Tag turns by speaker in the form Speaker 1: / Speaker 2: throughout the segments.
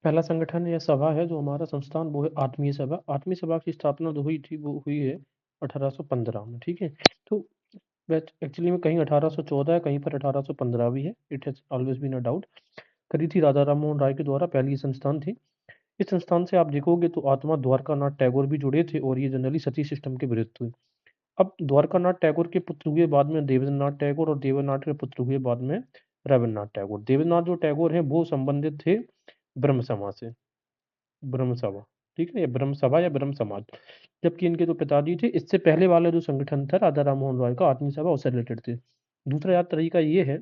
Speaker 1: पहला संगठन या सभा है जो हमारा संस्थान वो है आत्मीय सभा। आत्मीय सभा की स्थापना जो हुई थी वो हुई है 1815 में, ठीक है? तो वैसे एक्चुअली में कहीं 1814 है, कहीं पर 1815 भी है। It has always been a doubt. करी थी राजा राममोहन राय के द्वारा, पहली ये संस्थान थी। इस संस्थान से आप देखोगे तो आत्मा द्वारकानाथ टैगोर भी जुड़े थे और ये जनरली सती सिस्टम के विरुद्ध हुए। अब द्वारकानाथ टैगोर के पुत्र हुए बाद में देवेंद्रनाथ टैगोर और देवेंद्रनाथ के पुत्र हुए बाद में रवींद्रनाथ टैगोर। देवेंद्रनाथ जो टैगोर हैं वो संबंधित थे ब्रह्म समाज से। ब्रह्म सभा, ठीक है? या ब्रह्म सभा या ब्रह्म समाज। जबकि इनके जो पिताजी थे, इससे पहले वाला जो संगठन था राजा राममोहन रॉय का आत्मीय सभा, उससे रिलेटेड थे। दूसरा याद तरीका ये है,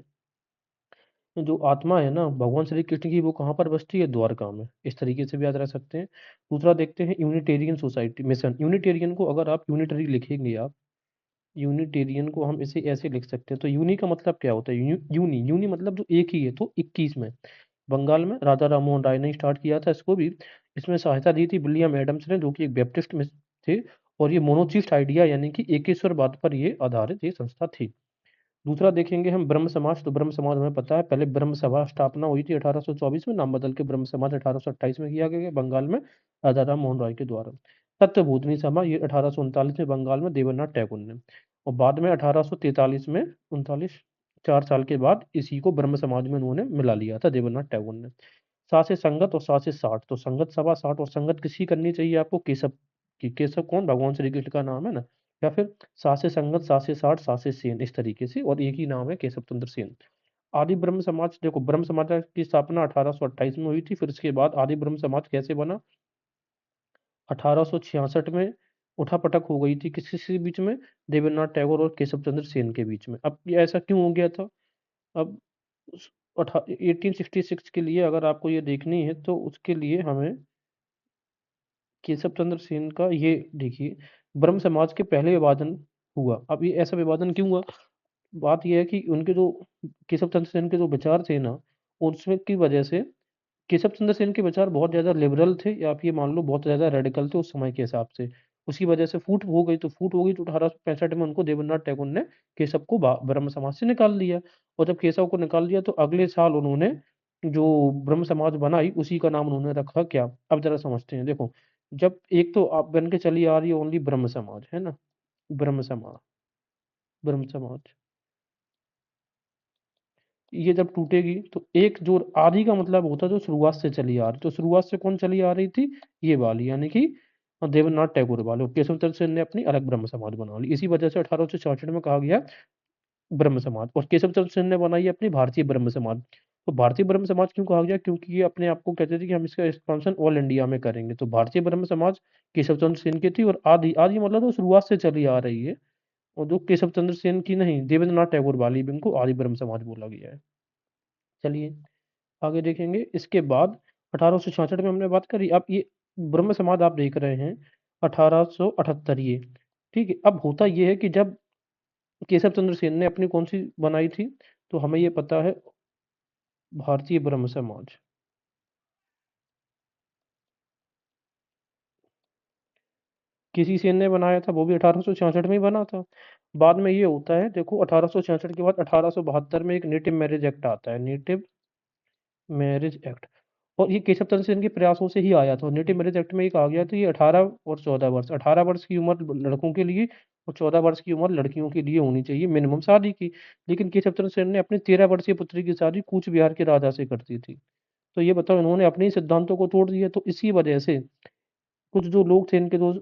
Speaker 1: जो आत्मा है ना भगवान श्री कृष्ण की, वो कहाँ पर बसती है? द्वारका में। इस तरीके से भी याद रख सकते हैं। दूसरा देखते हैं यूनिटेरियन सोसाइटी मिशन। यूनिटेरियन को अगर आप यूनिटरी लिखेंगे आप, यूनिटेरियन को हम इसे ऐसे लिख सकते हैं। तो यूनि का मतलब क्या होता है? यूनि यूनि मतलब जो एक ही है। तो 21 में बंगाल में राजा राममोहन राय ने स्टार्ट किया था इसको भी। इसमें सहायता दी थी विलियम एडम्स ने, जो कि एक बैप्टिस्ट में थे। और ये मोनोथिस्ट आइडिया यानी कि एकेश्वरवाद पर ये आधारित ये संस्था थी। दूसरा देखेंगे हम ब्रह्म समाज। तो ब्रह्म समाज हमें पता है, पहले ब्रह्म सभा स्थापना हुई थी 1824 में, नाम बदल के ब्रह्म समाज 1828 में किया गया बंगाल में राजा राम मोहन राय के द्वारा। तत्वबोधिनी सभा ये 1839 में बंगाल में देवेंद्रनाथ टैगोर ने। और बाद में 1843 में 39 4 साल के बाद इसी को ब्रह्म समाज में उन्होंने मिला लिया था देवेंद्रनाथ टैगोर ने। सात से संगत और सात से साठ। तो संगत सभा 60 और संगत किसकी करनी चाहिए आपको? केशव की। केशव कौन? भगवान श्री कृष्ण का नाम है ना। या फिर सात से संगत, सात से साठ, सात से सेन, इस तरीके से। और एक ही नाम है केशव चंद्र सेन। आदि ब्रह्म समाज, देखो ब्रह्म समाज की स्थापना 1828 में हुई थी। फिर उसके बाद आदि ब्रह्म समाज कैसे बना? 1866 में उठापटक हो गई थी किसके बीच में? देवेंद्रनाथ टैगोर और केशव चंद्र सेन के बीच में। अब ये ऐसा क्यों हो गया था? अब 1866 के लिए अगर आपको ये देखनी है तो उसके लिए हमें केशव चंद्र सेन का ये देखिए, ब्रह्म समाज के पहले विभाजन हुआ। अब ये ऐसा विभाजन क्यों हुआ? बात ये है कि उनके जो केशव चंद्र सेन के जो विचार थे ना, उसमें की वजह से केशव चंद्र सेन के विचार बहुत ज़्यादा लिबरल थे, या आप ये मान लो बहुत ज़्यादा रेडिकल थे उस समय के हिसाब से। उसकी वजह से फूट हो गई तो 1865 में उनको देवेंद्रनाथ टैगोर ने केशव को ब्रह्म समाज से निकाल दिया। और जब केशव को निकाल दिया तो अगले साल उन्होंने जो ब्रह्म समाज बनाई उसी का नाम उन्होंने रखा क्या? अब जरा समझते हैं। देखो, जब एक तो आप बन के चली आ रही है ओनली ब्रह्म समाज, है ना? ब्रह्म समाज, ब्रह्म समाज, ये जब टूटेगी तो एक जो आदि का मतलब होता है जो शुरुआत से चली आ रही, तो शुरुआत से कौन चली आ रही थी? ये वाली, यानी कि देवेंद्रनाथ टैगोर वाले। और केशव चंद्र सेन ने अपनी अलग ब्रह्म समाज बना ली। इसी वजह से 1866 में कहा गया ब्रह्म समाज। और केशव चंद्र सेन ने बनाई अपनी भारतीय ब्रह्म समाज। तो भारतीय ब्रह्म समाज क्यों कहा गया? क्योंकि ये अपने आप को कहते थे कि हम इसका एक्सपांशन ऑल इंडिया में करेंगे। तो भारतीय ब्रह्म समाज केशव चंद्र सेन की थी। और आदि आदि मतलब तो शुरुआत से चली आ रही है। और जो केशव चंद्र सेन की नहीं, देवेंद्रनाथ टैगोर वाली भी, इनको आदि ब्रह्म समाज बोला गया है। चलिए आगे देखेंगे। इसके बाद 1866 में हमने बात करी। अब ये ब्रह्म समाज आप देख रहे हैं 1878 ये, ठीक है? अब होता ये है कि जब केशव चंद्र सेन ने अपनी कौन सी बनाई थी, तो हमें ये पता है भारतीय ब्रह्म समाज। किसी सेन ने बनाया था, वो भी 1866 में ही बना था। बाद में ये होता है, देखो 1866 के बाद 1872 में एक नेटिव मैरिज एक्ट आता है, नेटिव मैरिज एक्ट। और ये केशव चंद्र सेन के प्रयासों से ही आया था। नेटिव मैरिज एक्ट में ये कहा गया था ये 18 और 14 वर्ष, 18 वर्ष की उम्र लड़कों के लिए और 14 वर्ष की उम्र लड़कियों के लिए होनी चाहिए मिनिमम शादी की। लेकिन केशव चंद्र सेन ने अपनी 13 वर्षीय पुत्री की शादी कूच बिहार के राजा से कर दी थी। तो ये बताओ, इन्होंने अपने ही सिद्धांतों को तोड़ दिया। तो इसी वजह से कुछ जो लोग थे, इनके जो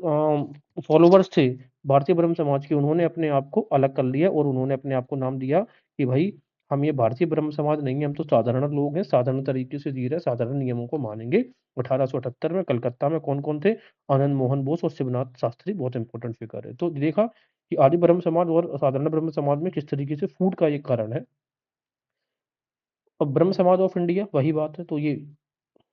Speaker 1: फॉलोवर्स थे भारतीय ब्रह्म समाज के, उन्होंने अपने आप को अलग कर लिया और उन्होंने अपने आप को नाम दिया कि भाई हम ये भारतीय ब्रह्म समाज नहीं है, हम तो साधारण लोग हैं, साधारण तरीके से जी रहे हैं, साधारण नियमों को मानेंगे। 1878 में कलकत्ता में कौन-कौन थे? आनंद मोहन बोस और शिवनाथ शास्त्री बहुत इंपॉर्टेंट फिगर है। तो देखा कि आदि ब्रह्म समाज और साधारण ब्रह्म समाज में किस तरीके से फूट का ये कारण है। और ब्रह्म समाज ऑफ इंडिया वही बात है। तो ये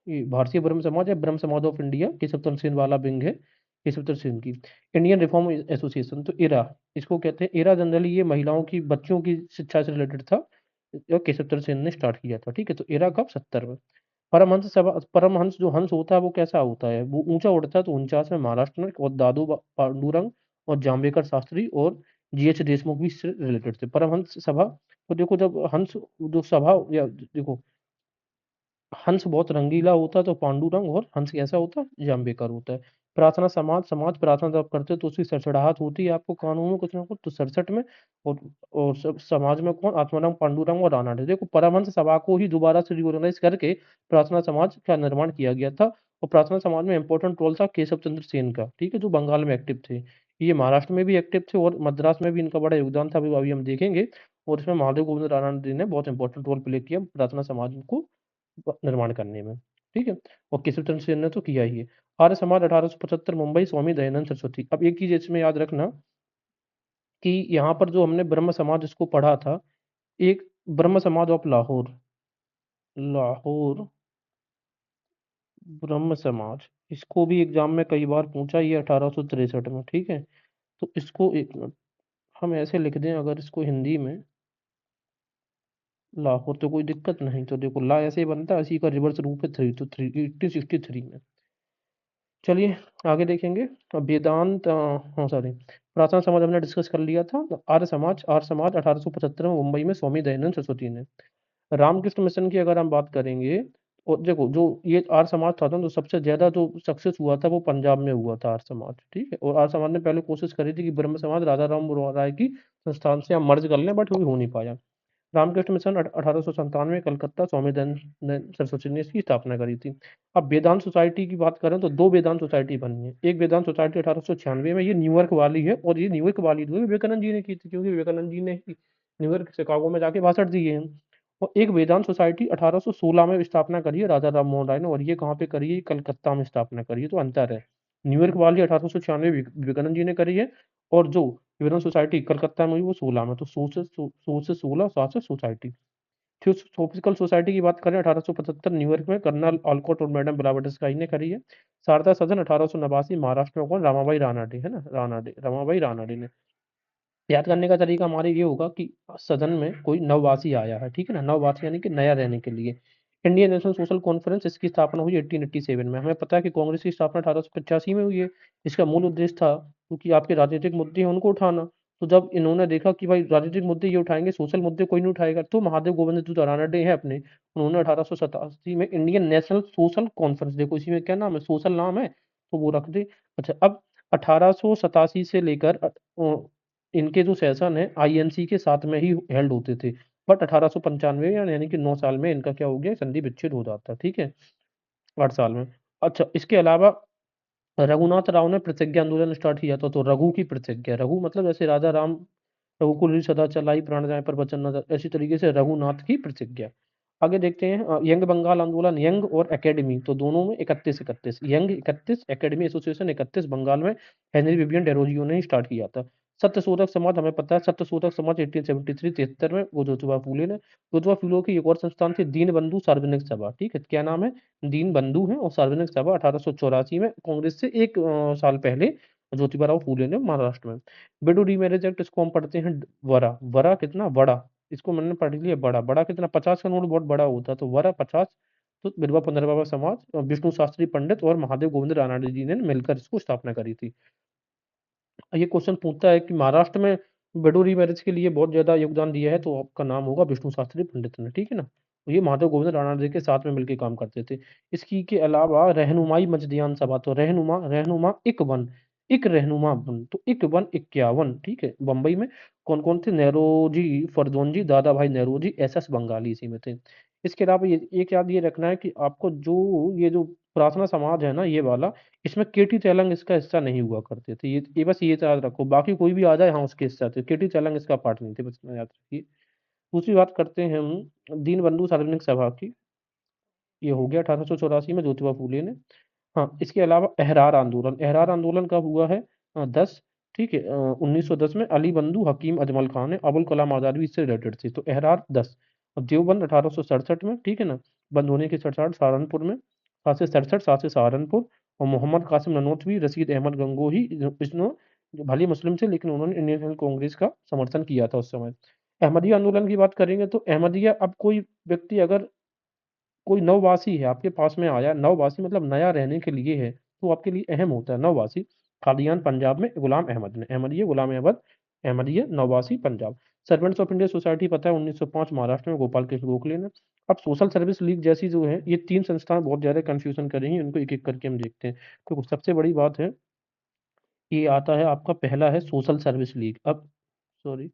Speaker 1: भारतीय ब्रह्म समाज है, ब्रह्म समाज ऑफ इंडिया केशव चंद्र सेन वाला विंग है केशव चंद्र सेन की। इंडियन रिफॉर्म एसोसिएशन, तो इरा इसको कहते हैं। इरा जनरली ये महिलाओं की, बच्चों की शिक्षा से रिलेटेड था, जो केशव चंद्र सेन ने स्टार्ट किया था, ठीक है? तो इरा कब? 70 में। परमहंस सभा, परमहंस जो हंस होता है वो कैसा होता है? वो ऊंचा उड़ता है। तो 49 में महाराष्ट्र में, और दादू पांडुरंग और जाम्बेकर शास्त्री और जीएच देशमुख भी इससे रिलेटेड थे। परमहंस सभा, तो देखो जब हंस जो सभा, या देखो हंस बहुत रंगीला होता है तो पांडुरंग, और हंस कैसा होता है, जाम्बेकर होता है। प्रार्थना समाज, समाज प्रार्थना जब करते हैं तो उसकी सड़सड़ाहट होती है आपको कानों में कुछ ना कुछ, तो 67 में। और सब समाज में कौन, आत्माराम, पांडुरंग और रानडे। देखो परमहंस सभा को ही दोबारा से रिओर्गेनाइज करके प्रार्थना समाज का निर्माण किया गया था। और प्रार्थना समाज में इंपॉर्टेंट रोल था केशव चंद्र सेन का, ठीक है, जो बंगाल में एक्टिव थे। ये महाराष्ट्र में भी एक्टिव थे और मद्रास में भी इनका बड़ा योगदान था, अभी अभी हम देखेंगे। और इसमें महादेव गोविंद रानडे ने बहुत इंपॉर्टेंट रोल प्ले किया प्रार्थना समाज को निर्माण करने में, ठीक है। और केशव चंद्र सेन ने तो किया ही है। आर्य समाज 1875 मुंबई, स्वामी दयानंद सरस्वती। अब एक चीज इसमें याद रखना कि यहाँ पर जो हमने ब्रह्म समाज इसको पढ़ा था, एक ब्रह्म समाज ऑफ लाहौर, लाहौर ब्रह्म समाज, इसको भी एग्जाम में कई बार पूछा, ये 1863 में, ठीक है। तो इसको एक मिनट हम ऐसे लिख दें, अगर इसको हिंदी में लाहौर, तो कोई दिक्कत नहीं। तो देखो ला ऐसे ही बनता है, इसी का रिवर्स रूप है थ्री, तो 1863 में। चलिए आगे देखेंगे। अब वेदांत, हाँ सॉरी, प्रार्थना समाज हमने डिस्कस कर लिया था। तो आर्य समाज, आर्य समाज 1875 में मुंबई में स्वामी दयानंद सरस्वती ने। रामकृष्ण मिशन की अगर हम बात करेंगे, और देखो जो ये आर्य समाज था ना, तो सबसे ज्यादा जो सक्सेस हुआ था वो पंजाब में हुआ था आर्य समाज, ठीक है। और आर्य समाज ने पहले कोशिश करी थी कि ब्रह्म समाज राजा राम राय की संस्थान से हम मर्ज कर लें, बट वो हो नहीं पाया। रामकृष्ण मिशन 1897 में कलकत्ता, स्वामी दयानंद सरस्वती ने इसकी स्थापना करी थी। अब वेदांत सोसाइटी की बात करें तो दो वेदांत सोसाइटी बनी है। एक वेदांत सोसाइटी 1896 में, ये न्यूयॉर्क वाली है, और ये न्यूयॉर्क वाली जो है विवेकानंद जी ने की थी, क्योंकि विवेकानंद जी ने ही न्यूयॉर्क शिकागो में जाके भाषण दिए हैं। और एक वेदांत सोसाइटी 1816 में स्थापना करी है राजा राम मोहन राय ने, और ये कहाँ पे करी है, कलकत्ता में स्थापना करी है, तो अंतर है। न्यूयॉर्क वाली 1896 विवेकानंद जी ने करी है, और जो विवेकानंद सोसाइटी कलकत्ता में हुई वो 16 में। तो 100 से 16, 7 से सोसाइटी। थियोसॉफिकल सोसाइटी की बात करें 1875 न्यूयॉर्क में कर्नल ऑलकॉट और मैडम ब्लावटस्काई ने करी है। शारदा सदन 1889 महाराष्ट्र में, कौन, रामाबाई रानाडे है ना, रानाडे, रमाबाई रानाडे ने। याद करने का तरीका हमारे ये होगा कि सदन में कोई नववासी आया है, ठीक है ना, नववासी यानी कि नया रहने के लिए। इंडियन नेशनल सोशल कॉन्फ्रेंस, इसकी स्थापना हुई 1887 में। हमें पता है कि कांग्रेस की स्थापना 1885 में हुई है। इसका मूल उद्देश्य था क्योंकि आपके राजनीतिक मुद्दे हैं उनको उठाना। तो जब इन्होंने देखा कि भाई राजनीतिक मुद्दे ये उठाएंगे, सोशल मुद्दे कोई नहीं उठाएगा, तो महादेव गोविंद जो रानडे हैं अपने, उन्होंने 1887 में इंडियन नेशनल सोशल कॉन्फ्रेंस, देखो इसी में क्या नाम है, सोशल नाम है, तो वो रख दे। अच्छा, अब 1887 से लेकर इनके जो सेशन है आईएनसी के साथ में ही हेल्ड होते थे। बट 1895 यानी कि 9 साल में इनका क्या हो गया, संधि विच्छेद हो जाता है, ठीक है, 8 साल में। अच्छा, इसके अलावा रघुनाथ राव ने प्रतिज्ञा आंदोलन स्टार्ट किया था। तो रघु की प्रतिज्ञा, रघु मतलब जैसे राजा राम, रघुकुल ही सदा चलाई, प्राण जाए पर वचन न जाए, ऐसी तरीके से रघुनाथ की प्रतिज्ञा। आगे देखते हैं यंग बंगाल आंदोलन, यंग और एकेडमी, तो दोनों में 31-31, यंग 31, एकेडमी एसोसिएशन 31, बंगाल में हेनरी विवियन डेरोजियो ने स्टार्ट किया था। सत्यशोधक समाज, हमें पता है सत्यशोधक समाज 1873-73 में, वो ज्योतिबा फूले ने। ज्योतिबा फूले की एक और संस्थान थी दीन बंधु सार्वजनिक सभा, ठीक है, क्या नाम है, दीन बंधु है, और सार्वजनिक सभा 1884 में, कांग्रेस से एक साल पहले ज्योतिबा राव फूले ने महाराष्ट्र में। विडो रीमैरिज एक्ट, इसको हम पढ़ते हैं वरा, वरा कितना बड़ा, इसको मैंने पढ़ लिया बड़ा, बड़ा कितना, 50 का नोट बहुत बड़ा होता है, तो वरा 50। तो विधवा पुनर्विवाह समाज, विष्णु शास्त्री पंडित और महादेव गोविंद रानाडे जी ने मिलकर इसको स्थापना करी थी। ये क्वेश्चन पूछता है कि महाराष्ट्र में विडो रीमैरिज के लिए बहुत ज्यादा योगदान दिया है, तो आपका नाम होगा विष्णु शास्त्री पंडित ने, ठीक है ना। तो ये महादेव गोविंद रानाडे के साथ में मिलकर काम करते थे। इसकी के अलावा रहनुमाई मजदियान सभा, तो रहनुमा, रहनुमा इक वन, इक रहनुमा वन, तो इक वन 51, ठीक है, बम्बई में। कौन कौन थे, नेरोजी फरदोंजी, दादा भाई नेरोजी, SS बंगाली इसी में थे। इसके अलावा ये एक याद ये रखना है कि आपको जो ये जो प्रार्थना समाज है ना, ये वाला, इसमें केटी तेलंग इसका हिस्सा नहीं हुआ करते थे। ये बस ये याद रखो, बाकी कोई भी आ जाए हाँ उसके हिस्सा थे, केटी तेलंग इसका पार्ट नहीं थे, बस इतना याद रखिए। दूसरी बात करते हैं हम दीनबंधु सार्वजनिक सभा की। ये हो गया 1884 में ज्योतिबा फूले ने। हाँ, इसके अलावा अहरार आंदोलन, अहरार आंदोलन कब हुआ है, 10, ठीक है, 1910 में अली बंधु हकीम अजमल खान है, अबुल कलाम आजाद भी इससे रिलेटेड थे, तो अहरार 10। और देवबंद 1867 में, ठीक है ना, बंद होने की 67 सहारनपुर में, 7 से 67, 7 से सहारनपुर। और मोहम्मद कासिम ननोतवी, रशीद अहमद गंगोही, इसने भले मुस्लिम थे लेकिन उन्होंने इंडियन नेशनल कांग्रेस का समर्थन किया था उस समय। अहमदिया आंदोलन की बात करेंगे तो अहमदिया, अब कोई व्यक्ति अगर कोई नववासी है आपके पास में आया, नववासी मतलब नया रहने के लिए है, तो आपके लिए अहम होता है नववासी। कादियान पंजाब में गुलाम अहमद ने, अहमदिया गुलाम अहमद, अहमदिया नववासी Punjab. Servants of India society पता है 1905 महाराष्ट्र में गोपाल कृष्ण गोखले ने। अब सोशल सर्विस लीग जैसी जो है ये 3 संस्थाएँ बहुत ज़्यादा कन्फ्यूज़न करेंगी, इनको एक-एक करके हम देखते हैं। तो सबसे बड़ी बात है, ये आता है आपका पहला है सोशल सर्विस लीग। अब सॉरी,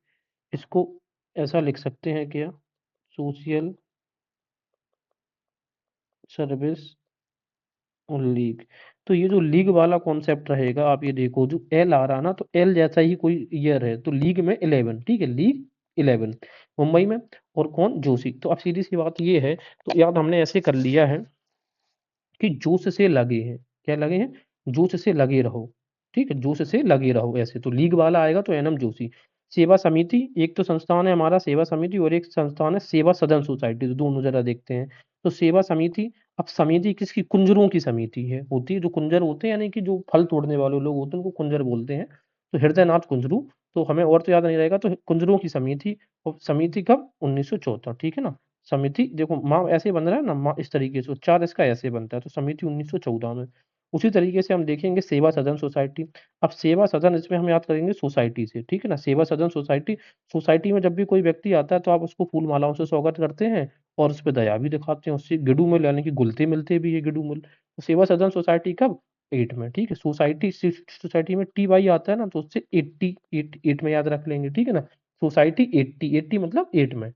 Speaker 1: इसको ऐसा लिख सकते हैं क्या? Social service league. तो ये जो लीग वाला कॉन्सेप्ट रहेगा, आप ये देखो जो एल आ रहा ना, तो एल जैसा ही कोई ईयर है, तो लीग में 11, ठीक है, लीग 11 मुंबई में। और कौन? जोशी। तो अब सीधी सी बात ये है, तो याद हमने ऐसे कर लिया है कि जोश से लगे हैं। क्या लगे हैं? जोश से लगे रहो, ठीक है, जोश से लगे रहो ऐसे। तो लीग वाला आएगा तो एनएम जोशी। सेवा समिति, एक तो संस्थान है हमारा सेवा समिति और एक संस्थान है सेवा सदन सोसाइटी, तो दोनों जरा देखते हैं। तो सेवा समिति, अब समिति किसकी? कुंजरों की समिति है, होती है। जो कुंजर होते हैं यानी कि जो फल तोड़ने वाले लोग होते हैं उनको कुंजर बोलते हैं। तो हृदयनाथ कुंजरू, तो हमें और तो याद नहीं रहेगा, तो कुंजरों की समिति। और समिति कब? 1974, ठीक है ना। समिति देखो माँ ऐसे बन रहा है ना, माँ इस तरीके से, उच्चार इसका ऐसे बनता है, तो समिति 1914 में। उसी तरीके से हम देखेंगे सेवा सदन सोसाइटी। अब सेवा सदन इसमें हम याद करेंगे सोसाइटी से, ठीक है ना। सेवा सदन सोसाइटी, सोसाइटी में जब भी कोई व्यक्ति आता है तो आप उसको फूल मालाओं से स्वागत करते हैं और उस पे दया भी दिखाते हैं, उससे गिडू मिल यानी कि गुलते मिलते भी है, गिडू मिल। तो सेवा सदन सोसाइटी कब? 8 में, ठीक है। सोसाइटी सोसाइटी में टी वाई आता है ना, तो उससे 80 8 में याद रख लेंगे, ठीक है ना। सोसाइटी 80 मतलब 8 में।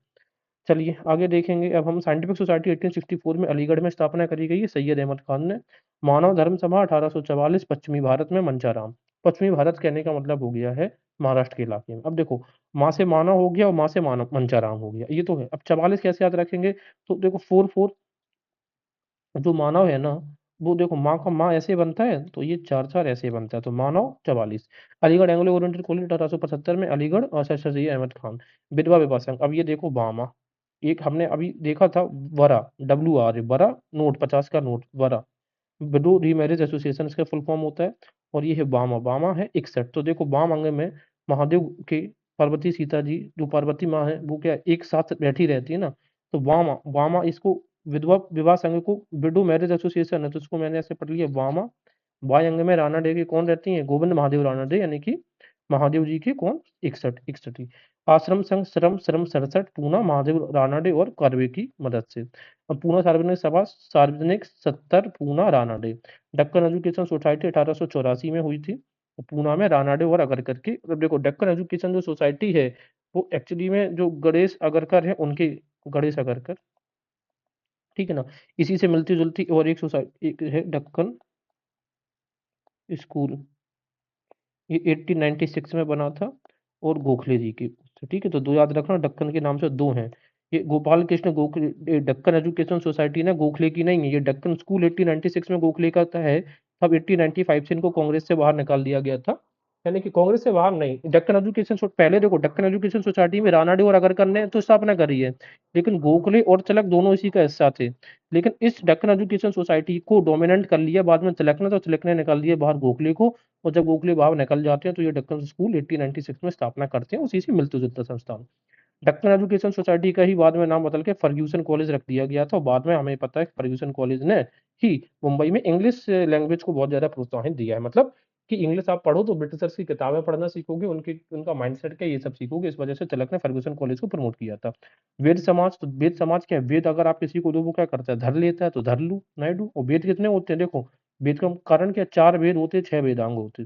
Speaker 1: चलिए आगे देखेंगे। अब हम साइंटिफिक सोसाइटी 1864 में अलीगढ़ में स्थापना करी गई है सैयद अहमद खान ने। मानव धर्म सभा 1844 पश्चिमी भारत में मंचाराम। पश्चिमी भारत कहने का मतलब हो गया है महाराष्ट्र के इलाके में। अब देखो, माँ से मानव हो गया और माँ से मानव मंचाराम हो गया, ये तो है। अब 44 कैसे याद रखेंगे? तो देखो 4 जो मानव है ना, वो देखो माँ का माँ ऐसे बनता है, तो ये 4 ऐसे बनता है, तो मानव 44। अलीगढ़ एंग्लो ओरिएंटेड कॉलेज 1875 में अलीगढ़ और सर सैयद अहमद खान। विधवा विवाह संघ, अब ये देखो बामा, एक हमने अभी देखा था वरा, WR वरा, नोट 50 का नोट वरा, विडो रीमैरिज एसोसिएशन इसका फुल फॉर्म होता है। और ये है बामा, बामा है 61। तो देखो बाम अंग में महादेव के पार्वती सीता जी, जो पार्वती माँ है वो क्या एक साथ बैठी रहती है ना, तो वामा, वामा इसको विधवा विवाह संघ को विडो मैरिज एसोसिएशन है, तो इसको मैंने ऐसे पढ़ लिया वामा। वाय अंग में राणा डे की कौन रहती है? गोविंद महादेव राणा डे, यानी कि महादेव जी के कौन? 61 ही। आश्रम संघ श्रम श्रम 67 पूना महादेव रानाडे और कर्वे की मदद से। अब पूना सार्वजनिक सभा सार्वजनिक 70 पूना रानाडे। डक्कन एजुकेशन सोसाइटी 1884 में हुई थी, पूना में रानाडे और अगरकर की। अब देखो डक्कन एजुकेशन जो सोसाइटी है वो एक्चुअली में जो गणेश अगरकर है उनके, गणेश अगरकर, ठीक है ना। इसी से मिलती जुलती और एक सोसाइटी एक है डक्कन स्कूल, ये 1896 में बना था और गोखले जी की, ठीक है। तो दो याद रखना, डक्कन के नाम से दो हैं। ये गोपाल कृष्ण गोखले, डक्कन एजुकेशन सोसाइटी ना गोखले की नहीं है, ये डक्कन स्कूल 1896 में गोखले का है। अब 1895 से इनको कांग्रेस से बाहर निकाल दिया गया था, यानी कि कांग्रेस से बाहर नहीं, डक्कन एजुकेशन पहले देखो डक्कन एजुकेशन सोसाइटी में रानाडे और अगरकर ने तो स्थापना करी है, लेकिन गोखले और तिलक दोनों इसी का हिस्सा थे। लेकिन इस डक्कन एजुकेशन सोसाइटी को डोमिनेंट कर लिया बाद में तिलक ने, तो तिलक ने निकाल दिया बाहर गोखले को। और जब गोखले बाहर निकल जाते हैं तो ये डक्कन स्कूल 1896 में स्थापना करते हैं, उसी से मिलते जुलता संस्थान। डक्कन एजुकेशन सोसाइटी का ही बाद में नाम बदल के फर्ग्यूसन कॉलेज रख दिया गया था, और बाद में हमें पता है कि फर्ग्यूसन कॉलेज ने ही मुंबई में इंग्लिश लैंग्वेज को बहुत ज्यादा प्रोत्साहन दिया है। मतलब कि इंग्लिश आप पढ़ो तो ब्रिटिशर्स की किताबें पढ़ना सीखोगे, उनकी उनका माइंडसेट क्या ये सब सीखोगे, इस वजह से तिलक ने फर्ग्यूसन कॉलेज को प्रमोट किया था। वेद समाज, तो वेद समाज क्या है? वेद अगर आप किसी को दो वो क्या करता है? धर लेता है, तो धर लू नहीं लू। और वेद कितने होते हैं? देखो वेद का कारण क्या? 4 वेद होते, 6 वेदांग होते।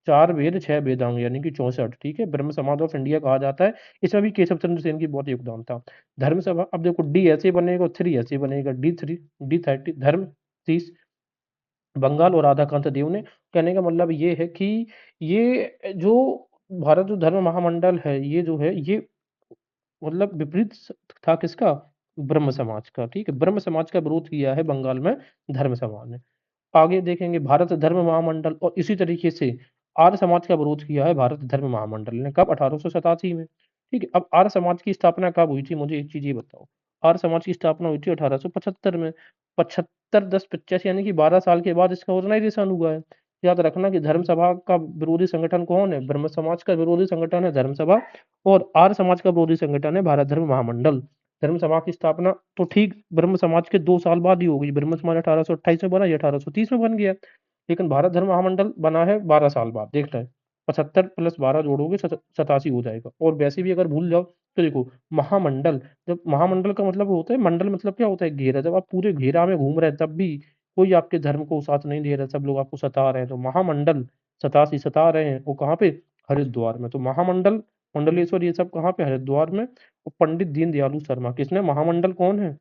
Speaker 1: 4 वेद 6 वेदांग यानी कि 64, ठीक है। ब्रह्म समाज ऑफ इंडिया कहा जाता है। इसमें भी केशव चंद्र सेन की बहुत योगदान था। धर्म सभा, अब देखो डी ऐसे बनेगा, 3 ऐसे बनेगा, D3 D30 धर्म 30 बंगाल और राधाकांत देव ने। कहने का मतलब ये है कि ये जो भारत जो धर्म महामंडल है, ये जो है ये मतलब विपरीत था किसका? ब्रह्म समाज का, ठीक है। ब्रह्म समाज का विरोध किया है बंगाल में धर्म समाज ने। आगे देखेंगे भारत धर्म महामंडल, और इसी तरीके से आर्य समाज का विरोध किया है भारत धर्म महामंडल ने, कब? 1887 में, ठीक है। अब आर्य समाज की स्थापना कब हुई थी? मुझे एक चीज ये बताओ। आर्य समाज की स्थापना हुई थी 1875 में। 75 10 85 यानी कि 12 साल के बाद इसका ऑर्गेनाइजेशन हुआ है। याद रखना कि धर्म सभा का विरोधी संगठन कौन है? ब्रह्म समाज का विरोधी संगठन है धर्म सभा, और आर्य समाज का विरोधी संगठन है भारत धर्म महामंडल। धर्म सभा की स्थापना तो ठीक ब्रह्म समाज के 2 साल बाद ही हो गई। ब्रह्म समाज 1828 में बना, ये 1830 में बन गया। लेकिन भारत धर्म महामंडल बना है 12 साल बाद, देखना है। 75 प्लस 12 जोड़ोगे 87 हो जाएगा। और वैसे भी अगर भूल जाओ तो देखो महामंडल, जब महामंडल का मतलब होता है, मंडल मतलब क्या होता है, घेरा। जब आप पूरे घेरा में घूम रहे हैं तब भी कोई आपके धर्म को साथ नहीं दे रहा, सब लोग आपको सता रहे हैं, तो महामंडल 87 सता रहे हैं, वो कहाँ पे, हरिद्वार में। तो महामंडल, मंडलेश्वर ये सब कहाँ पे, हरिद्वार में। और पंडित दीनदयालु शर्मा, किसने, महामंडल कौन है,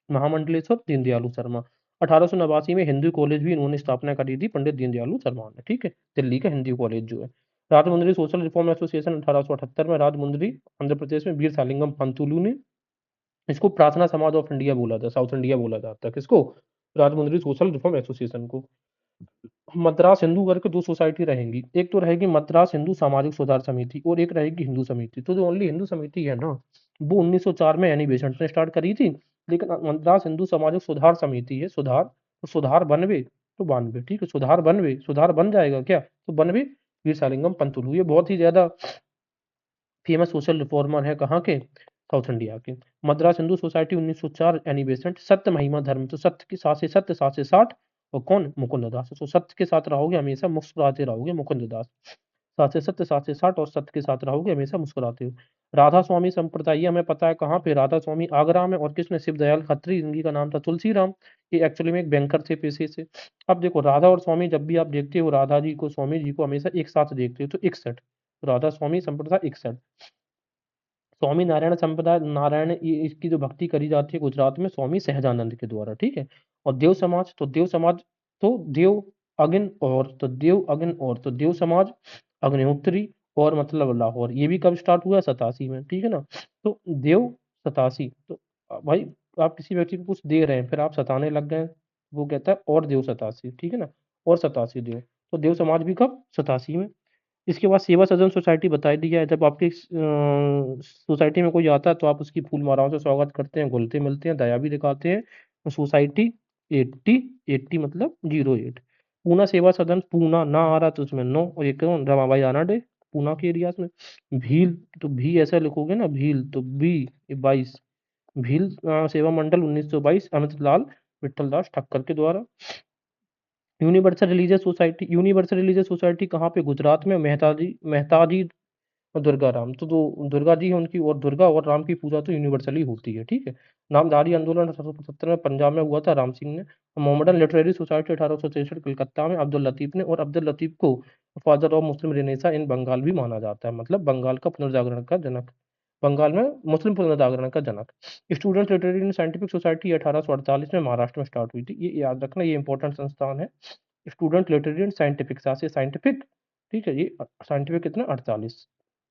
Speaker 1: महामंडलेश्वर दीनदयालु शर्मा। 1889 में हिंदू कॉलेज भी इन्होंने स्थापना करी थी, पंडित दीनदयालु शर्मा ने, ठीक है, दिल्ली का हिंदू कॉलेज जो है। राजमुंद्री सोशल रिफॉर्म एसोसिएशन 1878 में, राजमुंद्री आंध्र प्रदेश में, वीर सालिंगम पंतुलू ने इसको प्रार्थना समाज ऑफ इंडिया बोला था, साउथ इंडिया बोला जाता है किसको, राजमुंद्री सोशल रिफॉर्म एसोसिएशन को। मद्रास हिंदू वर्ग की दो सोसाइटी रहेंगी, एक तो रहेगी मद्रास हिंदू सामाजिक सुधार समिति और एक रहेगी हिंदू समिति। तो जो ओनली हिंदू समिति है ना, वो 1904 में एनी बेसेंट ने स्टार्ट करी थी। लेकिन मद्रास हिंदू सामाजिक सुधार समिति है, सुधार, तो सुधार बनवे तो बानवे, ठीक है, सुधार बनवे, सुधार बन जाएगा क्या, तो बनवे वीर सालिंगम पंतुलू। ये बहुत ही ज्यादा फेमस सोशल रिफॉर्मर है, कहाँ के, साउथ इंडिया के। Madras Hindu society 1904 Annie Besant, सत्य महिमा धर्म, तो सत्य के साथ से सत्य, साथ से साठ। और कौन, मुकुंद दास। तो सत्य के साथ रहोगे हमेशा, मुस्कुराते रहोगे, मुकुंद दास। साथ से सत्य, साथ से साठ, और सत्य के साथ रहोगे हमेशा, मुस्कुराते हो। राधा स्वामी संप्रदाय, ये हमें पता है कहाँ पे, राधा स्वामी आगरा में। और किसने, शिव दयाल खत्री, इनकी का नाम था तुलसी राम। ये एक्चुअली में एक बैंकर थे पेशे से। अब देखो राधा और स्वामी, जब भी आप देखते हो राधा जी को, स्वामी जी को हमेशा एक साथ देखते हो, तो 61 राधा स्वामी संप्रदाय 61। स्वामी नारायण संप्रदाय, नारायण इसकी जो भक्ति करी जाती है गुजरात में, स्वामी सहजानंद के द्वारा, ठीक है। और देव समाज, तो देव समाज, तो देव अगिन और, तो देव अगिन और, तो देव समाज अग्निहोत्री और मतलब लाहौर, ये भी कब स्टार्ट हुआ, 87 में, ठीक है ना। तो देव 87, तो भाई आप किसी व्यक्ति को कुछ दे रहे हैं, फिर आप सताने लग गए, वो कहता है और देव 87, ठीक है ना, और 87 देव। तो देव समाज भी कब, 87 में। इसके बाद सेवा सदन सोसाइटी बताई दी है, जब आपकी सोसाइटी में कोई आता है तो आप उसकी फूल मालाओं से स्वागत करते हैं, घुलते मिलते हैं, दया भी दिखाते हैं। तो सोसाइटी 80, 80 मतलब 08। पूना सेवा सदन, पूना ना आ रहा तो उसमें नो, और ये कौन, रमाबाई आनाडे, पूना के एरियाज में। भील, तो भी ऐसा लिखोगे ना, भील तो बी 22, भील सेवा मंडल 1922 अमित लाल विठल दास ठक्कर के द्वारा। यूनिवर्सल रिलीजियस सोसाइटी कहाँ पे, गुजरात में, मेहताजी और दुर्गा राम। तो जो दुर्गा जी है उनकी, और दुर्गा और राम की पूजा तो यूनिवर्सली होती है, ठीक है। नामधारी आंदोलन 1875 में पंजाब में हुआ था, राम सिंह ने। मोहम्मदन लिटरेरी सोसाइटी 1863 कलकत्ता में, अब्दुल लतीफ ने। और अब्दुल लतीफ को फादर ऑफ मुस्लिम रेनेसा इन बंगाल भी माना जाता है, मतलब बंगाल का पुनर्जागरण का जनक, बंगाल में मुस्लिम पुनर्जागरण का जनक। Student literary and scientific society 1848 में महाराष्ट्र में स्टार्ट हुई थी, ये याद रखना, ये इंपॉर्टेंट संस्थान है। स्टूडेंट लिटरेरी एंड साइंटिफिक, साथ से साइंटिफिक, ठीक है, ये साइंटिफिक कितना, 48,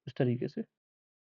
Speaker 1: इस तरीके से।